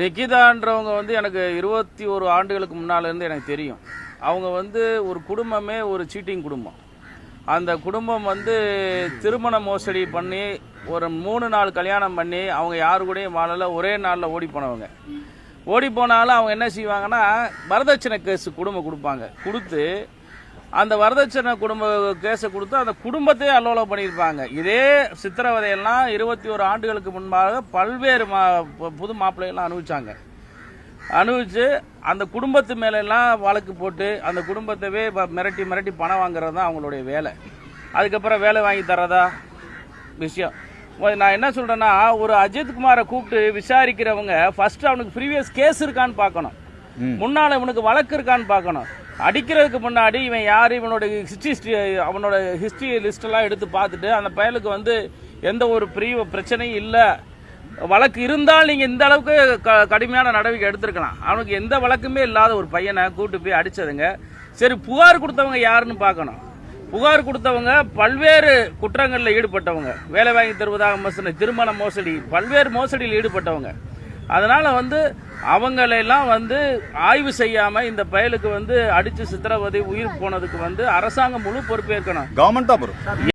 நிகிதான்றவங்க வந்து எனக்கு 21 ஆண்டுகளுக்கு முன்னாலேருந்து எனக்கு தெரியும். அவங்க வந்து ஒரு குடும்பமே ஒரு சீட்டிங் குடும்பம். அந்த குடும்பம் வந்து திருமண மோசடி பண்ணி ஒரு 3 நாள் கல்யாணம் பண்ணி அவங்க யாரு கூடயும் வாழல, ஒரே நாளில் ஓடி போனவங்க. ஓடி போனாலும் அவங்க என்ன செய்வாங்கன்னா வரதட்சணை கேஸ் குடும்பம் கொடுப்பாங்க. கொடுத்து அந்த வரதட்சணை கேஸை கொடுத்து அந்த குடும்பத்தையே அல்லோலம் பண்ணியிருப்பாங்க. இதே சித்திரவதையெல்லாம் 21 ஆண்டுகளுக்கு முன்பாக பல்வேறு புது மாப்பிள்ளைகள்லாம் அனுபவிச்சு அந்த குடும்பத்து மேலெல்லாம் வழக்கு போட்டு அந்த குடும்பத்தவே மிரட்டி மிரட்டி பணம் வாங்குறது தான் அவங்களுடைய வேலை. அதுக்கப்புறம் வேலை வாங்கி தரதா விஷயம். நான் என்ன சொல்கிறேன்னா, ஒரு அஜித்குமாரை கூப்பிட்டு விசாரிக்கிறவங்க ஃபர்ஸ்ட் அவனுக்கு ப்ரீவியஸ் கேஸ் இருக்கான்னு பார்க்கணும், முன்னால் இவனுக்கு வழக்கு இருக்கான்னு பார்க்கணும். அடிக்கிறதுக்கு முன்னாடி இவன் யார், இவனோட அவனோட ஹிஸ்ட்ரி லிஸ்டெல்லாம் எடுத்து பார்த்துட்டு அந்த பயலுக்கு வந்து எந்த ஒரு பிரச்சனையும் இல்லை, வழக்கு இருந்தால் நீங்கள் இந்த அளவுக்கு கடுமையான நடவடிக்கை எடுத்திருக்கலாம். அவனுக்கு எந்த வழக்குமே இல்லாத ஒரு பையனை கூப்பிட்டு போய் அடித்ததுங்க. சரி, புகார் கொடுத்தவங்க யாருன்னு பார்க்கணும். புகார் கொடுத்தவங்க பல்வேறு குற்றங்களில் ஈடுபட்டவங்க, வேலை வாங்கி தருவதாக மோசடி, திருமண மோசடி, பல்வேறு மோசடியில் ஈடுபட்டவங்க. அதனால் வந்து அவங்களெல்லாம் வந்து ஆய்வு செய்யாமல் இந்த பயலுக்கு வந்து அடித்து சித்திரவதை உயிர் போனதுக்கு வந்து அரசாங்கம் முழு பொறுப்பேற்கணும். கவர்மெண்ட் தான்